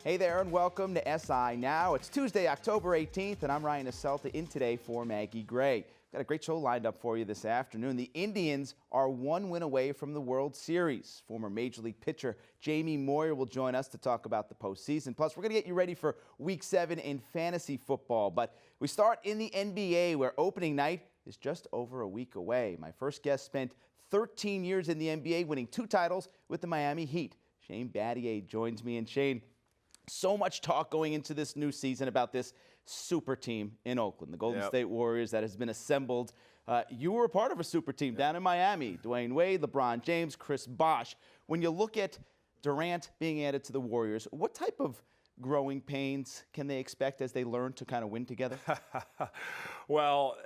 Hey there and welcome to SI Now. It's Tuesday, October 18th, and I'm Ryan Asselta in today for Maggie Gray. Got a great show lined up for you this afternoon. The Indians are one win away from the World Series. Former Major League pitcher Jamie Moyer will join us to talk about the postseason. Plus, we're going to get you ready for Week 7 in fantasy football. But we start in the NBA, where opening night is just over a week away. My first guest spent 13 years in the NBA, winning 2 titles with the Miami Heat. Shane Battier joins me. And Shane, so much talk going into this new season about this super team in Oakland, the Golden State Warriors that has been assembled. You were a part of a super team down in Miami. Dwayne Wade, LeBron James, Chris Bosh. When you look at Durant being added to the Warriors, what type of growing pains can they expect as they learn to kind of win together? Well,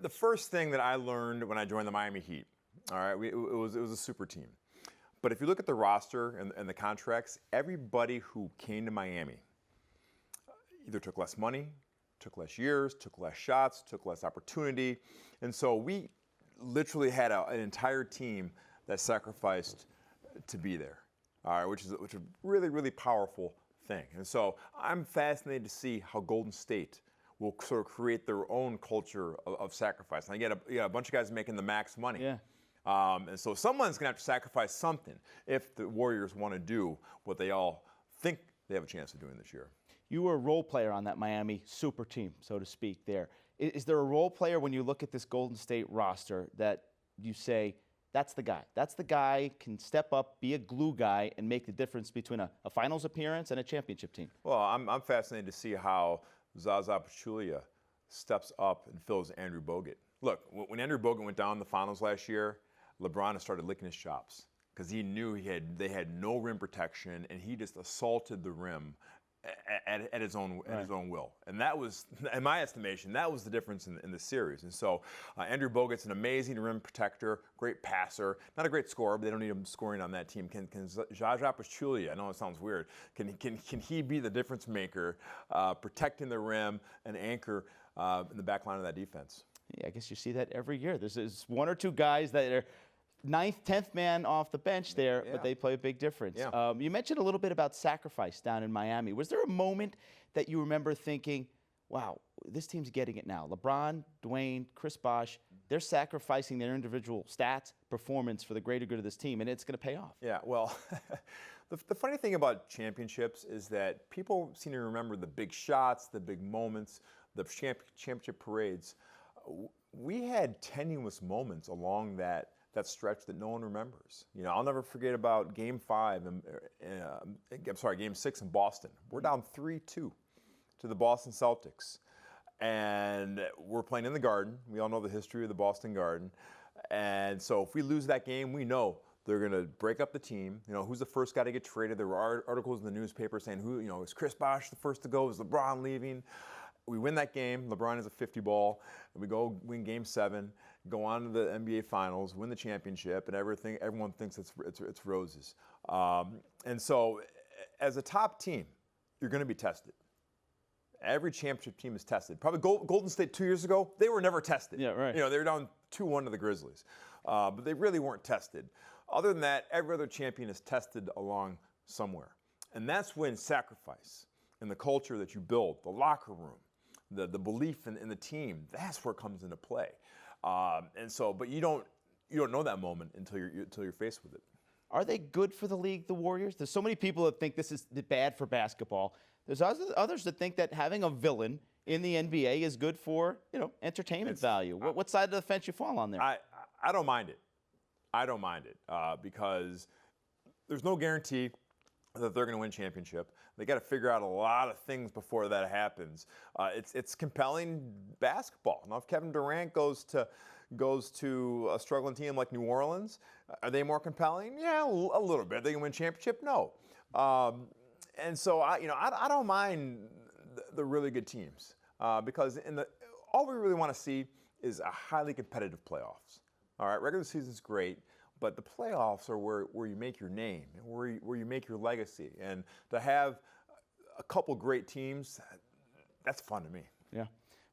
the first thing that I learned when I joined the Miami Heat, all right, it was a super team. But if you look at the roster and the contracts, everybody who came to Miami either took less money, took less years, took less shots, took less opportunity. And so we literally had an entire team that sacrificed to be there, all right, which is a really, really powerful thing. And so I'm fascinated to see how Golden State will sort of create their own culture of sacrifice. And I get a bunch of guys making the max money. Yeah. And so someone's going to have to sacrifice something if the Warriors want to do what they all think they have a chance of doing this year. You were a role player on that Miami super team, so to speak, there. Is there a role player when you look at this Golden State roster that you say, that's the guy? That's the guy can step up, be a glue guy, and make the difference between a finals appearance and a championship team? Well, I'm fascinated to see how Zaza Pachulia steps up and fills Andrew Bogut. Look, when Andrew Bogut went down in the finals last year, LeBron started licking his chops because he knew they had no rim protection, and he just assaulted the rim at his own will. And that was, in my estimation, that was the difference in the series. And so Andrew Bogut's an amazing rim protector, great passer, not a great scorer, but they don't need him scoring on that team. Can Zaza Pachulia, I know it sounds weird, can he be the difference maker, protecting the rim, and anchor in the back line of that defense? Yeah, I guess you see that every year. There's one or two guys that are 9th, 10th man off the bench there, but they play a big difference. Yeah. You mentioned a little bit about sacrifice down in Miami. Was there a moment that you remember thinking, wow, this team's getting it now? LeBron, Dwayne, Chris Bosh, they're sacrificing their individual stats, performance for the greater good of this team, and it's going to pay off. Yeah, well, the funny thing about championships is that people seem to remember the big shots, the big moments, the championship parades. We had tenuous moments along that stretch that no one remembers. You know, I'll never forget about Game 6 in Boston. We're down 3-2 to the Boston Celtics. And we're playing in the Garden. We all know the history of the Boston Garden. And so if we lose that game, we know they're going to break up the team. You know, who's the first guy to get traded? There were articles in the newspaper saying, is Chris Bosh the first to go? Is LeBron leaving? We win that game. LeBron is a 50 ball. And we go win Game 7, go on to the NBA Finals, win the championship, and everyone thinks it's roses. And so, as a top team, you're going to be tested. Every championship team is tested. Probably Golden State 2 years ago, they were never tested. Yeah, right. You know, they were down 2-1 to the Grizzlies, but they really weren't tested. Other than that, every other champion is tested along somewhere, and that's when sacrifice and the culture that you build, the locker room, the belief in the team, that's where it comes into play. And so, but you don't know that moment until you're faced with it. Are they good for the league, the Warriors? There's so many people that think this is bad for basketball. There's others that think that having a villain in the NBA is good for, entertainment value. What side of the fence you fall on there? I don't mind it. I don't mind it because there's no guarantee that they're going to win championship. They got to figure out a lot of things before that happens. It's compelling basketball. Now, if Kevin Durant goes to a struggling team like New Orleans, are they more compelling? Yeah, a little bit. They can win championship? No. And so I don't mind the really good teams because all we really want to see is a highly competitive playoffs. All right, regular season's great. But the playoffs are where you make your name, where you make your legacy. And to have a couple great teams, that's fun to me. Yeah.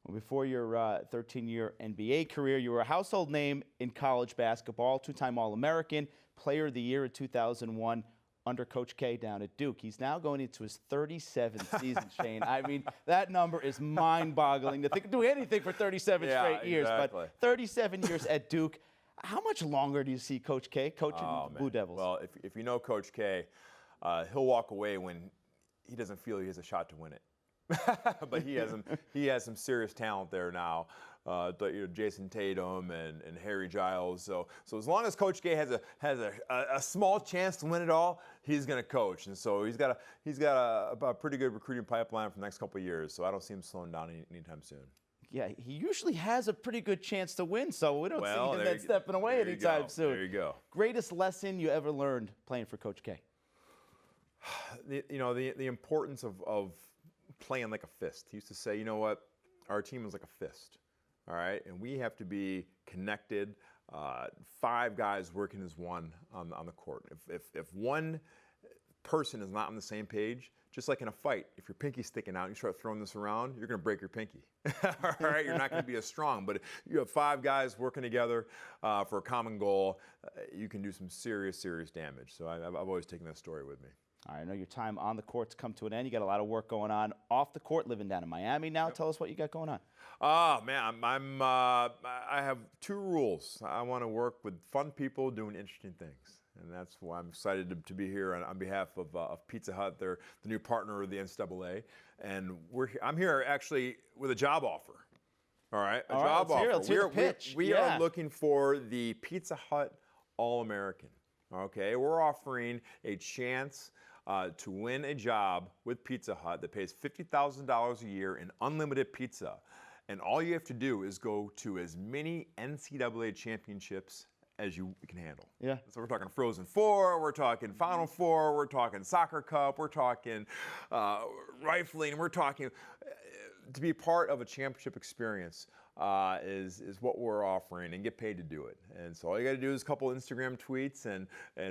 Well, before your 13-year NBA career, you were a household name in college basketball, 2-time All-American, Player of the Year in 2001. under Coach K down at Duke. He's now going into his 37th season, Shane. I mean, that number is mind-boggling to think do anything for 37 straight years. Exactly. But 37 years at Duke. How much longer do you see Coach K coaching the Blue Devils? Well, if you know Coach K, he'll walk away when he doesn't feel he has a shot to win it. But he has some serious talent there now. Jason Tatum and Harry Giles. So as long as Coach K has a small chance to win it all, he's going to coach. And so he's got a pretty good recruiting pipeline for the next couple of years. So I don't see him slowing down anytime soon. Yeah, he usually has a pretty good chance to win, so we don't see him stepping away anytime soon. There you go. Greatest lesson you ever learned playing for Coach K? The importance of playing like a fist. He used to say, you know what, our team is like a fist, all right? And we have to be connected, 5 guys working as one on the court. If one person is not on the same page, just like in a fight, if your pinky's sticking out and you start throwing this around, you're going to break your pinky. All right, you're not going to be as strong. But if you have 5 guys working together for a common goal, you can do some serious damage. So I've always taken that story with me. All right, I know your time on the court's come to an end. You got a lot of work going on off the court, living down in Miami now. Yep. Tell us what you got going on. Oh, man, I have 2 rules. I want to work with fun people doing interesting things. And that's why I'm excited to be here on behalf of Pizza Hut. They're the new partner of the NCAA. And I'm here actually with a job offer. All right, a job offer. Let's hear the pitch. We are looking for the Pizza Hut All-American. Okay, we're offering a chance to win a job with Pizza Hut that pays $50,000 a year in unlimited pizza. And all you have to do is go to as many NCAA championships as you can handle. Yeah. So we're talking Frozen Four, we're talking Final Four, we're talking Soccer Cup, we're talking rifling, we're talking to be part of a championship experience is what we're offering and get paid to do it. And so all you got to do is a couple Instagram tweets and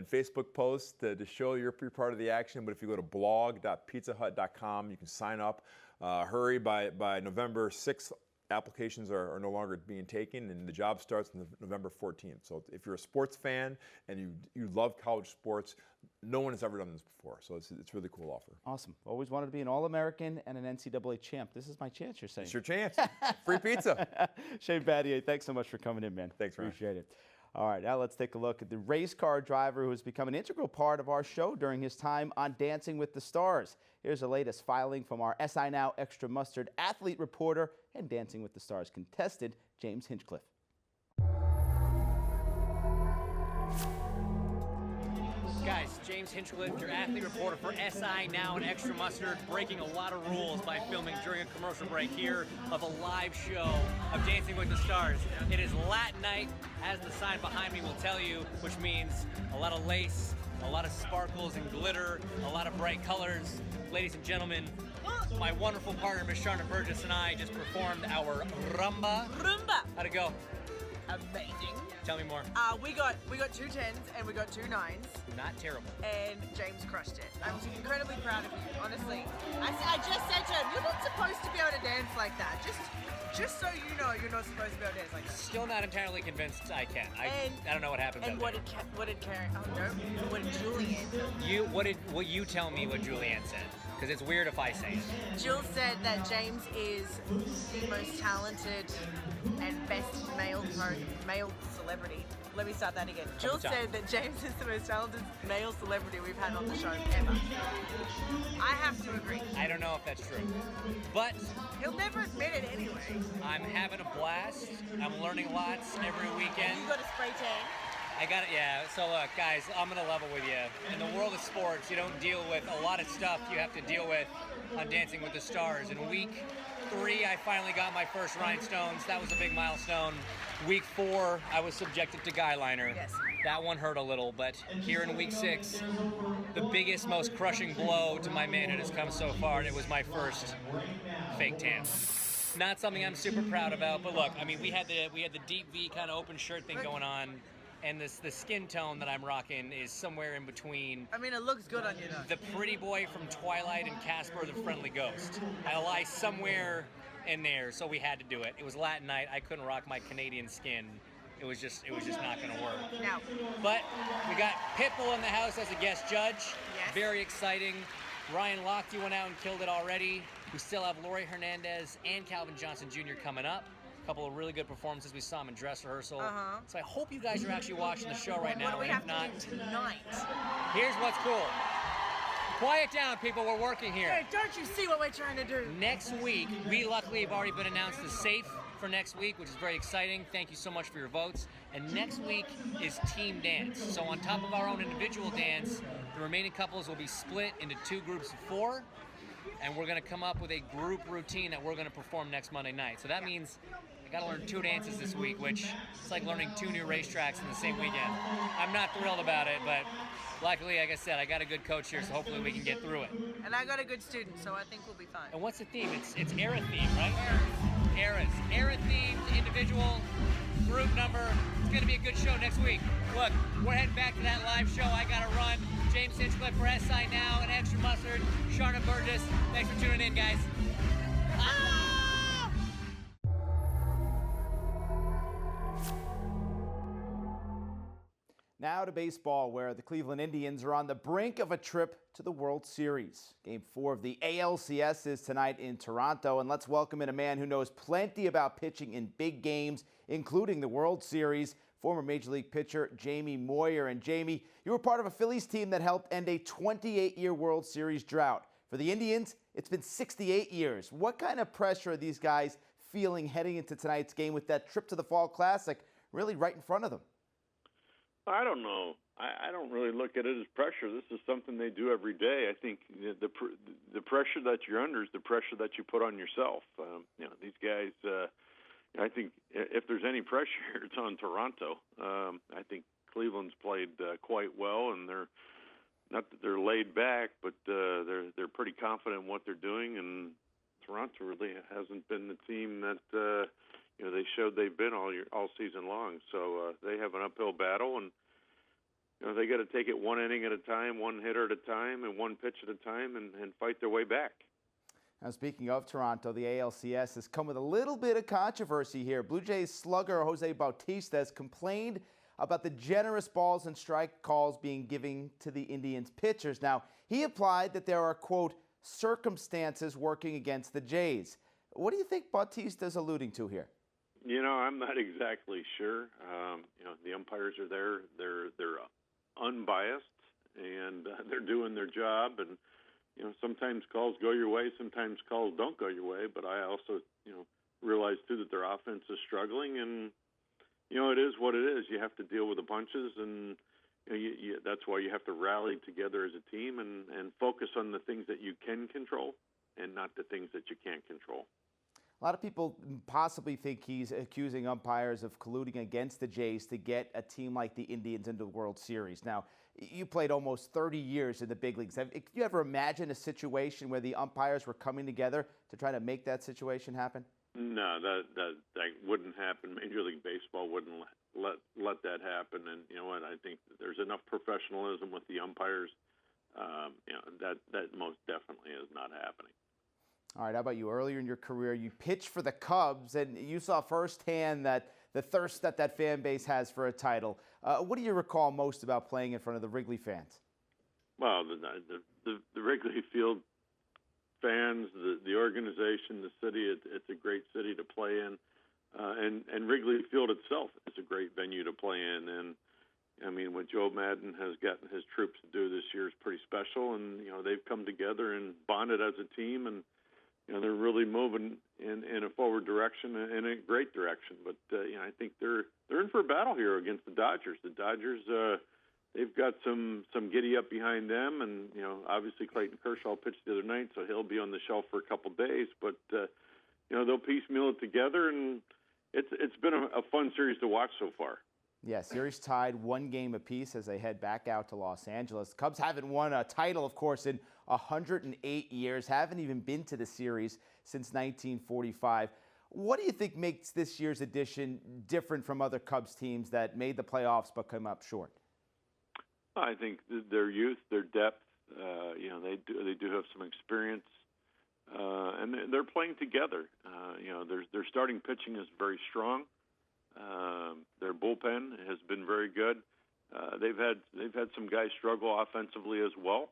Facebook posts to show you're part of the action. But if you go to blog.pizzahut.com, you can sign up. Hurry by November 6th. Applications are no longer being taken, and the job starts on November 14th. So if you're a sports fan and you love college sports, no one has ever done this before. So it's a really cool offer. Awesome. Always wanted to be an All-American and an NCAA champ. This is my chance, you're saying. It's your chance. Free pizza. Shane Battier, thanks so much for coming in, man. Thanks, Ryan. Appreciate it. All right, now let's take a look at the race car driver who has become an integral part of our show during his time on Dancing with the Stars. Here's the latest filing from our SI Now Extra Mustard athlete reporter and Dancing with the Stars contestant, James Hinchcliffe. Guys, James Hinchcliffe, your athlete reporter for SI Now and Extra Mustard, breaking a lot of rules by filming during a commercial break here of a live show of Dancing with the Stars. It is Latin night, as the sign behind me will tell you, which means a lot of lace, a lot of sparkles and glitter, a lot of bright colors. Ladies and gentlemen, my wonderful partner, Miss Sharna Burgess, and I just performed our rumba. How'd it go? Amazing. Tell me more. We got 2 10s and we got 2 9s. Not terrible. And James crushed it. I'm incredibly proud of you, honestly. I just said to him, you're not supposed to be able to dance like that. Just so you know, you're not supposed to be able to dance like that. Still not entirely convinced I can. I don't know what happened. And what did Karen? Oh no, what did Julianne do? You tell me what Julianne said, because it's weird if I say it. Jill said that James is the most talented and best male celebrity. Let me start that again. Jill said that James is the most talented male celebrity we've had on the show ever. I have to agree. I don't know if that's true, but he'll never admit it anyway. I'm having a blast. I'm learning lots every weekend. You got a spray tan? I got it, yeah. So look, guys, I'm gonna level with you. In the world of sports, you don't deal with a lot of stuff you have to deal with on Dancing with the Stars. In week 3, I finally got my first rhinestones. That was a big milestone. Week 4, I was subjected to guy liner. Yes. That one hurt a little, but here in week 6, the biggest, most crushing blow to my manhood has come so far, and it was my first fake tan. Not something I'm super proud about, but look, I mean, we had the deep V kind of open shirt thing going on, and the skin tone that I'm rocking is somewhere in between. I mean, it looks good on you though. The pretty boy from Twilight and Casper the Friendly Ghost. I lie somewhere in there, so we had to do it. It was Latin night. I couldn't rock my Canadian skin It was just not going to work. No. But we got Pitbull in the house as a guest judge. Yes. Very exciting. Ryan Lochte went out and killed it already. We still have Lori Hernandez and Calvin Johnson Jr. coming up. A couple of really good performances. We saw them in dress rehearsal. So I hope you guys are actually watching the show right now. What do we and have if not, to do tonight? here's what's cool. Quiet down, people. We're working here. Hey, don't you see what we're trying to do? Next week, we luckily have already been announced as safe for next week, which is very exciting. Thank you so much for your votes. And next week is team dance. So on top of our own individual dance, the remaining couples will be split into 2 groups of 4, and we're going to come up with a group routine that we're going to perform next Monday night. So that means I got to learn 2 dances this week, which is like learning 2 new racetracks in the same weekend. I'm not thrilled about it, but luckily, like I said, I got a good coach here, so hopefully we can get through it. And I got a good student, so I think we'll be fine. And what's the theme? It's era theme, right? Eras. Era themed, individual, group number. It's going to be a good show next week. Look, we're heading back to that live show. I got to run. James Hinchcliffe for SI Now and Extra Mustard. Sharna Burgess. Thanks for tuning in, guys. Now to baseball, where the Cleveland Indians are on the brink of a trip to the World Series. Game 4 of the ALCS is tonight in Toronto, and let's welcome in a man who knows plenty about pitching in big games, including the World Series, former Major League pitcher Jamie Moyer. And Jamie, you were part of a Phillies team that helped end a 28-year World Series drought. For the Indians, it's been 68 years. What kind of pressure are these guys feeling heading into tonight's game with that trip to the Fall Classic really right in front of them? I don't know. I don't really look at it as pressure. This is something they do every day. I think the pressure that you're under is the pressure that you put on yourself. These guys. I think if there's any pressure, it's on Toronto. I think Cleveland's played quite well, and they're not that they're laid back, but they're pretty confident in what they're doing. And Toronto really hasn't been the team that they showed they've been all season long. So they have an uphill battle, and they got to take it 1 inning at a time, 1 hitter at a time, and 1 pitch at a time, and fight their way back. Now, speaking of Toronto, the ALCS has come with a little bit of controversy here. Blue Jays slugger Jose Bautista has complained about the generous balls and strike calls being given to the Indians pitchers. Now, he implied that there are, quote, circumstances working against the Jays. What do you think Bautista's alluding to here? I'm not exactly sure. The umpires are there. They're unbiased, and they're doing their job. And sometimes calls go your way, sometimes calls don't go your way. But I also realize too that their offense is struggling, and it is what it is. You have to deal with the punches, and that's why you have to rally together as a team and focus on the things that you can control, and not the things that you can't control. A lot of people possibly think he's accusing umpires of colluding against the Jays to get a team like the Indians into the World Series. Now, you played almost 30 years in the big leagues. Have you ever imagined a situation where the umpires were coming together to try to make that situation happen? No, that wouldn't happen. Major League Baseball wouldn't let that happen. And you know what? I think there's enough professionalism with the umpires. That most definitely is not happening. All right, how about you? Earlier in your career, you pitched for the Cubs, and you saw firsthand that the thirst that fan base has for a title. What do you recall most about playing in front of the Wrigley fans? Well, the Wrigley Field fans, the organization, the city, it's a great city to play in. And Wrigley Field itself is a great venue to play in. And, I mean, what Joe Madden has gotten his troops to do this year is pretty special. And, they've come together and bonded as a team, and they're really moving in a forward direction, in a great direction. But I think they're in for a battle here against the Dodgers. The Dodgers, they've got some giddy up behind them, and obviously Clayton Kershaw pitched the other night, so he'll be on the shelf for a couple days. But they'll piecemeal it together, and it's been a fun series to watch so far. Yeah, series tied 1 game apiece as they head back out to Los Angeles. The Cubs haven't won a title, of course, in 108 years, haven't even been to the series since 1945. What do you think makes this year's edition different from other Cubs teams that made the playoffs but come up short? I think their youth, their depth, they do have some experience, and they're playing together. Their starting pitching is very strong. Their bullpen has been very good. They've had some guys struggle offensively as well,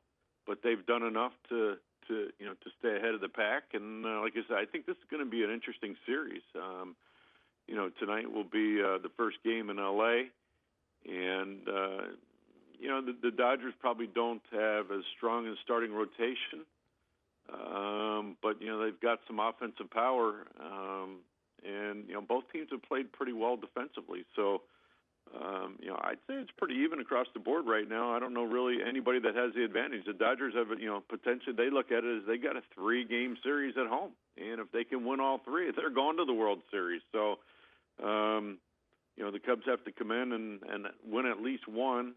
but they've done enough to stay ahead of the pack. And like I said, I think this is going to be an interesting series. Tonight will be the first game in LA, and the Dodgers probably don't have as strong a starting rotation, but they've got some offensive power, and both teams have played pretty well defensively. So I'd say it's pretty even across the board right now. I don't know really anybody that has the advantage. The Dodgers have, potentially, they look at it as they got a 3-game series at home, and if they can win all 3, they're going to the World Series. So the Cubs have to come in and win at least one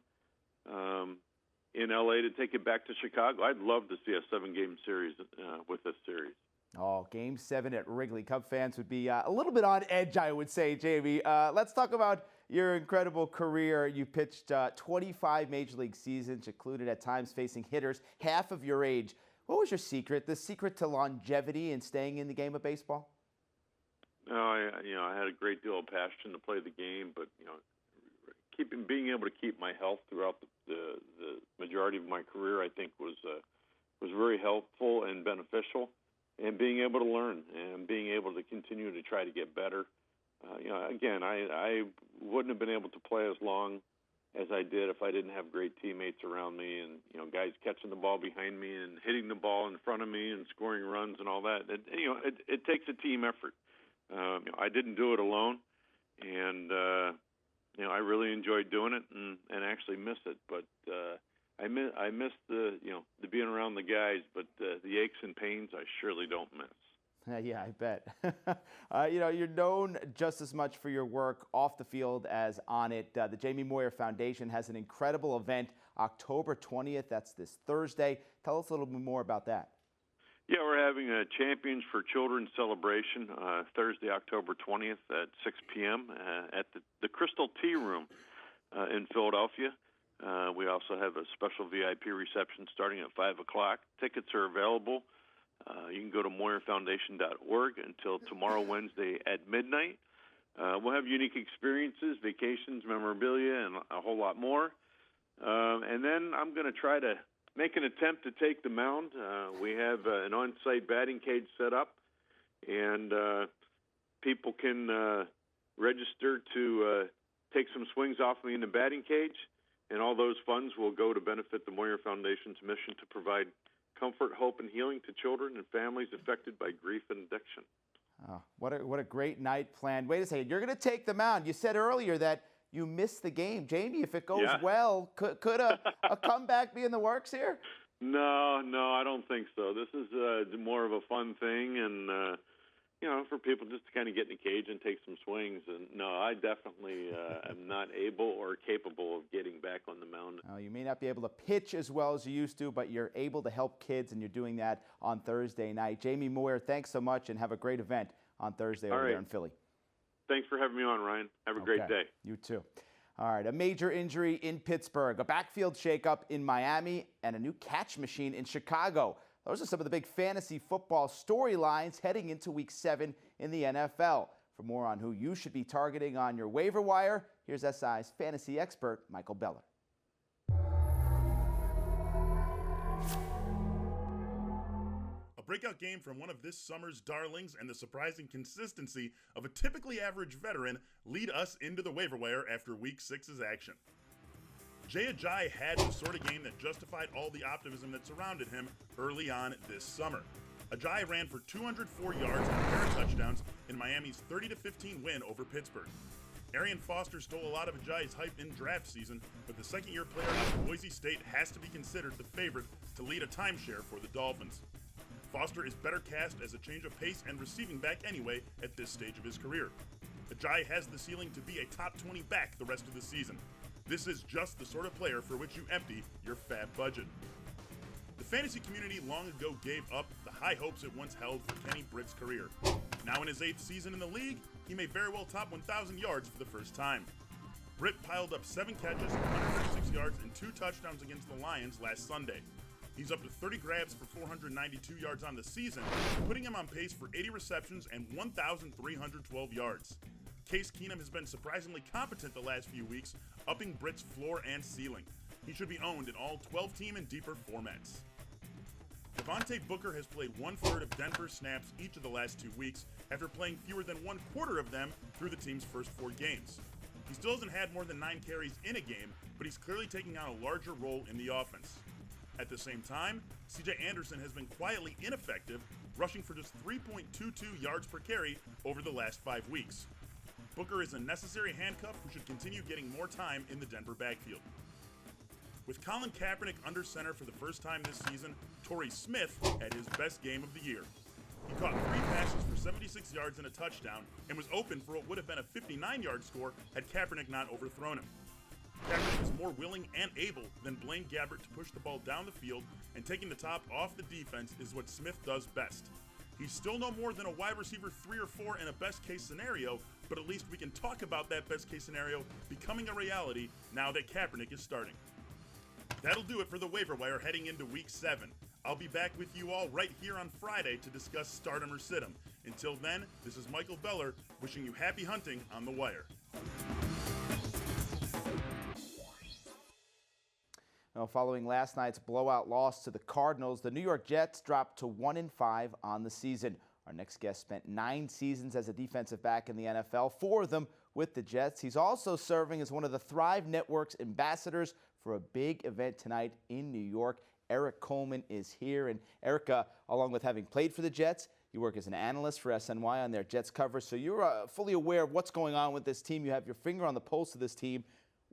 in LA to take it back to Chicago. I'd love to see a 7-game series with this series. Oh, Game 7 at Wrigley. Cub fans would be a little bit on edge, I would say, Jamie. Let's talk about your incredible career. You pitched 25 Major League seasons, included at times facing hitters half of your age. What was your secret, the secret to longevity and staying in the game of baseball? I had a great deal of passion to play the game, but being able to keep my health throughout the majority of my career, I think was very helpful and beneficial. And being able to learn and being able to continue to try to get better. Again, I wouldn't have been able to play as long as I did if I didn't have great teammates around me and guys catching the ball behind me and hitting the ball in front of me and scoring runs and all that. It takes a team effort. I didn't do it alone, and I really enjoyed doing it and actually miss it. But I miss the being around the guys, but the aches and pains I surely don't miss. Yeah, I bet. You're known just as much for your work off the field as on it. The Jamie Moyer Foundation has an incredible event October 20th. That's this Thursday. Tell us a little bit more about that. Yeah, we're having a Champions for Children celebration Thursday, October 20th at 6 p.m. At the Crystal Tea Room in Philadelphia. We also have a special VIP reception starting at 5 o'clock. Tickets are available. You can go to MoyerFoundation.org until tomorrow, Wednesday at midnight. We'll have unique experiences, vacations, memorabilia, and a whole lot more. And then I'm going to try to make an attempt to take the mound. We have an on-site batting cage set up, and people can register to take some swings off me in the batting cage. And all those funds will go to benefit the Moyer Foundation's mission to provide comfort, hope, and healing to children and families affected by grief and addiction. Oh, what a great night planned. Wait a second, you're going to take the mound. You said earlier that you missed the game. Jamie, if it goes well, could a comeback be in the works here? No, I don't think so. This is more of a fun thing, and for people just to kind of get in the cage and take some swings. And no, I definitely am not able or capable of getting back on the mound. Oh, you may not be able to pitch as well as you used to, but you're able to help kids, and you're doing that on Thursday night. Jamie Moyer, thanks so much, and have a great event on Thursday over there in Philly. Thanks for having me on, Ryan. Have a great day. You too. All right, a major injury in Pittsburgh, a backfield shakeup in Miami, and a new catch machine in Chicago. Those are some of the big fantasy football storylines heading into Week 7 in the NFL. For more on who you should be targeting on your waiver wire, here's SI's fantasy expert, Michael Beller. A breakout game from one of this summer's darlings and the surprising consistency of a typically average veteran lead us into the waiver wire after Week 6's action. Jay Ajayi had the sort of game that justified all the optimism that surrounded him early on this summer. Ajayi ran for 204 yards and a pair of touchdowns in Miami's 30-15 win over Pittsburgh. Arian Foster stole a lot of Ajayi's hype in draft season, but the second-year player out of Boise State has to be considered the favorite to lead a timeshare for the Dolphins. Foster is better cast as a change of pace and receiving back anyway at this stage of his career. Ajayi has the ceiling to be a top 20 back the rest of the season. This is just the sort of player for which you empty your fat budget. The fantasy community long ago gave up the high hopes it once held for Kenny Britt's career. Now in his 8th season in the league, he may very well top 1,000 yards for the first time. Britt piled up 7 catches, 136 yards, and 2 touchdowns against the Lions last Sunday. He's up to 30 grabs for 492 yards on the season, putting him on pace for 80 receptions and 1,312 yards. Case Keenum has been surprisingly competent the last few weeks, upping Britt's floor and ceiling. He should be owned in all 12-team and deeper formats. Devontae Booker has played 1/3 of Denver's snaps each of the last 2 weeks after playing fewer than 1/4 of them through the team's first 4 games. He still hasn't had more than 9 carries in a game, but he's clearly taking on a larger role in the offense. At the same time, C.J. Anderson has been quietly ineffective, rushing for just 3.22 yards per carry over the last 5 weeks. Booker is a necessary handcuff who should continue getting more time in the Denver backfield. With Colin Kaepernick under center for the first time this season, Torrey Smith had his best game of the year. He caught 3 passes for 76 yards and a touchdown and was open for what would have been a 59-yard score had Kaepernick not overthrown him. Kaepernick is more willing and able than Blaine Gabbert to push the ball down the field, and taking the top off the defense is what Smith does best. He's still no more than a wide receiver 3 or 4 in a best-case scenario, but at least we can talk about that best-case scenario becoming a reality now that Kaepernick is starting. That'll do it for the waiver wire heading into Week 7. I'll be back with you all right here on Friday to discuss start 'em or sit 'em. Until then, this is Michael Beller wishing you happy hunting on the wire. Now, following last night's blowout loss to the Cardinals, the New York Jets dropped to 1-5 on the season. Our next guest spent 9 seasons as a defensive back in the NFL, 4 of them with the Jets. He's also serving as one of the Thrive Network's ambassadors for a big event tonight in New York. Erik Coleman is here. And Erik, along with having played for the Jets, you work as an analyst for SNY on their Jets coverage, so you're fully aware of what's going on with this team. You have your finger on the pulse of this team.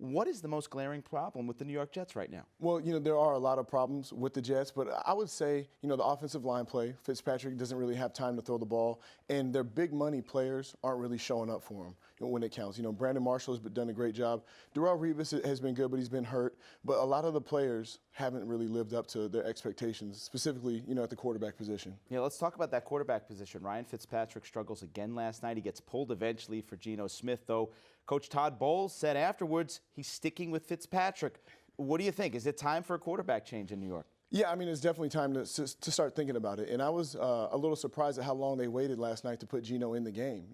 What is the most glaring problem with the New York Jets right now? Well, there are a lot of problems with the Jets, but I would say, the offensive line play, Fitzpatrick doesn't really have time to throw the ball, and their big money players aren't really showing up for him when it counts. Brandon Marshall has done a great job. Darrelle Revis has been good, but he's been hurt. But a lot of the players haven't really lived up to their expectations, specifically, at the quarterback position. Yeah, let's talk about that quarterback position. Ryan Fitzpatrick struggles again last night. He gets pulled eventually for Geno Smith, though. Coach Todd Bowles said afterwards he's sticking with Fitzpatrick. What do you think? Is it time for a quarterback change in New York? Yeah, it's definitely time to start thinking about it. And I was a little surprised at how long they waited last night to put Geno in the game.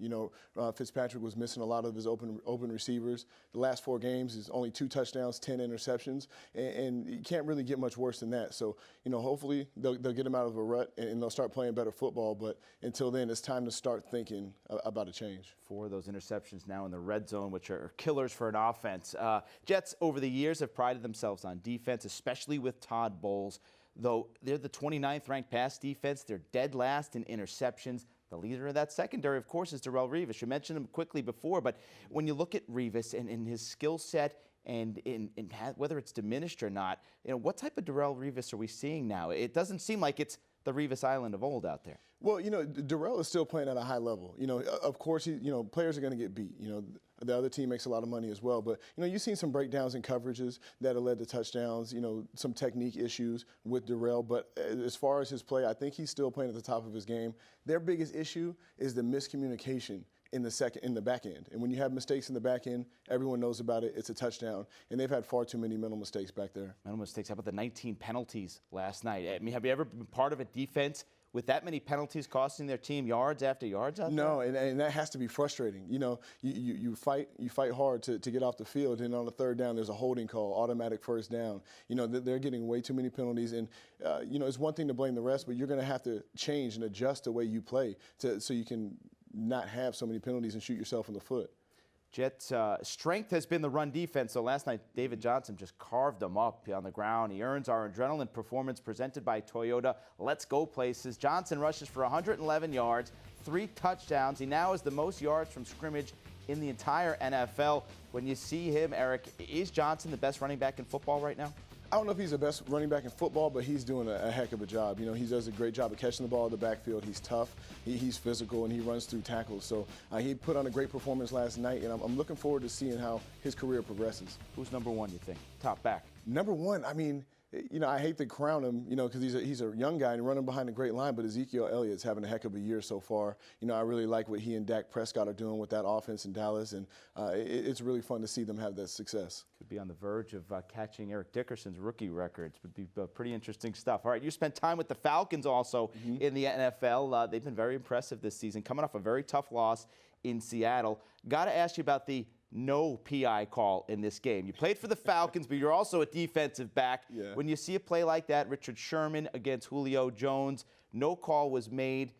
Fitzpatrick was missing a lot of his open receivers. The last 4 games is only 2 touchdowns, 10 interceptions, and you can't really get much worse than that. So, hopefully they'll get him out of a rut and they'll start playing better football. But until then, it's time to start thinking about a change. 4 of those interceptions now in the red zone, which are killers for an offense. Jets over the years have prided themselves on defense, especially with Todd Bowles. Though they're the 29th ranked pass defense, they're dead last in interceptions. The leader of that secondary, of course, is Darrelle Revis. You mentioned him quickly before, but when you look at Revis and his skill set and whether it's diminished or not, what type of Darrelle Revis are we seeing now? It doesn't seem like it's the Revis Island of old out there. Well, Darrelle is still playing at a high level. Of course, players are going to get beat. The other team makes a lot of money as well. But, you've seen some breakdowns in coverages that have led to touchdowns, some technique issues with Darrelle. But as far as his play, I think he's still playing at the top of his game. Their biggest issue is the miscommunication in the back end. And when you have mistakes in the back end, everyone knows about it. It's a touchdown. And they've had far too many mental mistakes back there. Mental mistakes. How about the 19 penalties last night? Have you ever been part of a defense with that many penalties costing their team yards after yards out there? No, and that has to be frustrating. You fight hard to get off the field, and on the 3rd down, there's a holding call, automatic 1st down. They're getting way too many penalties, and it's one thing to blame the rest, but you're going to have to change and adjust the way you play so you can not have so many penalties and shoot yourself in the foot. Jets' strength has been the run defense. So last night, David Johnson just carved them up on the ground. He earns our adrenaline performance presented by Toyota. Let's go places. Johnson rushes for 111 yards, 3 touchdowns. He now has the most yards from scrimmage in the entire NFL. When you see him, Erik, is Johnson the best running back in football right now? I don't know if he's the best running back in football, but he's doing a heck of a job. He does a great job of catching the ball in the backfield. He's tough, he's physical, and he runs through tackles. So he put on a great performance last night, and I'm looking forward to seeing how his career progresses. Who's number 1, you think? Top back? Number 1, I hate to crown him, because he's a young guy and running behind a great line, but Ezekiel Elliott's having a heck of a year so far. I really like what he and Dak Prescott are doing with that offense in Dallas, and it's really fun to see them have that success. Could be on the verge of catching Eric Dickerson's rookie records. Would be pretty interesting stuff. All right, you spent time with the Falcons also in the NFL. They've been very impressive this season, coming off a very tough loss in Seattle. Got to ask you about the no PI call in this game. You played for the Falcons, but you're also a defensive back. Yeah. When you see a play like that, Richard Sherman against Julio Jones, no call was made,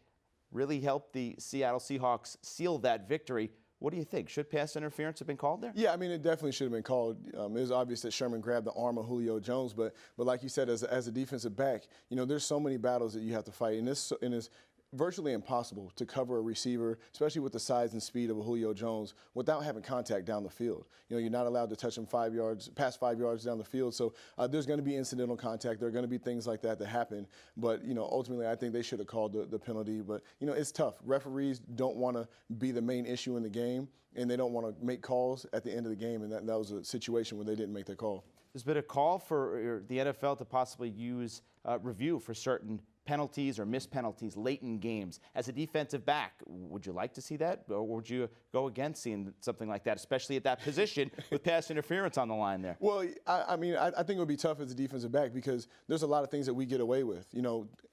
really helped the Seattle Seahawks seal that victory. What do you think? Should pass interference have been called there? Yeah, I mean, it definitely should have been called. It was obvious that Sherman grabbed the arm of Julio Jones, but like you said, as a defensive back, there's so many battles that you have to fight, and it's virtually impossible to cover a receiver, especially with the size and speed of a Julio Jones, without having contact down the field. You're not allowed to touch him past 5 yards down the field. So there's going to be incidental contact. There are going to be things like that happen. But, ultimately, I think they should have called the penalty. But, it's tough. Referees don't want to be the main issue in the game, and they don't want to make calls at the end of the game. And that was a situation where they didn't make their call. There's been a call for the NFL to possibly use review for certain penalties or missed penalties late in games. As a defensive back, would you like to see that? Or would you go against seeing something like that, especially at that position with pass interference on the line there? Well, I think it would be tough as a defensive back because there's a lot of things that we get away with.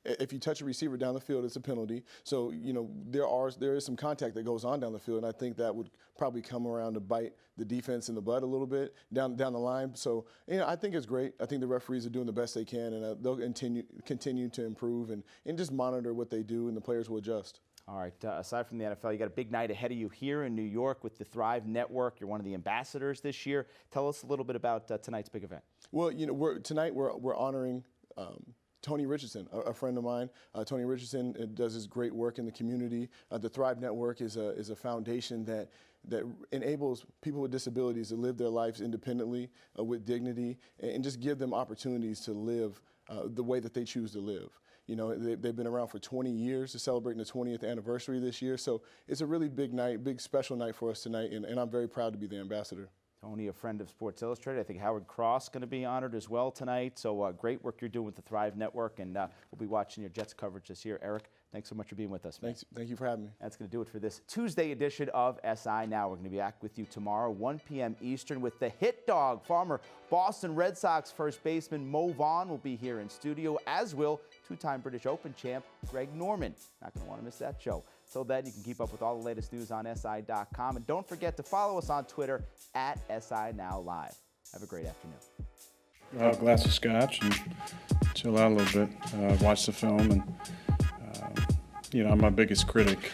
If you touch a receiver down the field, it's a penalty. So, there is some contact that goes on down the field, and I think that would probably come around to bite the defense in the butt a little bit down the line. So, I think it's great. I think the referees are doing the best they can, and they'll continue to improve and just monitor what they do, and the players will adjust. All right, aside from the NFL, you got a big night ahead of you here in New York with the Thrive Network. You're one of the ambassadors this year. Tell us a little bit about tonight's big event. Well, tonight we're honoring Tony Richardson, a friend of mine. Tony Richardson does his great work in the community. The Thrive Network is a foundation that enables people with disabilities to live their lives independently, with dignity, and just give them opportunities to live the way that they choose to live. They've been around for 20 years, celebrating the 20th anniversary this year. So it's a really big night, big special night for us tonight, and I'm very proud to be the ambassador. Tony, a friend of Sports Illustrated. I think Howard Cross going to be honored as well tonight. So great work you're doing with the Thrive Network, and we'll be watching your Jets coverage this year. Erik, thanks so much for being with us, man. Thank you for having me. That's going to do it for this Tuesday edition of SI Now. We're going to be back with you tomorrow, 1 p.m. Eastern, with the hit dog, former Boston Red Sox first baseman Mo Vaughn will be here in studio, as will two-time British Open champ Greg Norman. Not going to want to miss that show. Till then, you can keep up with all the latest news on SI.com. And don't forget to follow us on Twitter at SI Now Live. Have a great afternoon. A glass of scotch and chill out a little bit. Watch the film. And, I'm my biggest critic.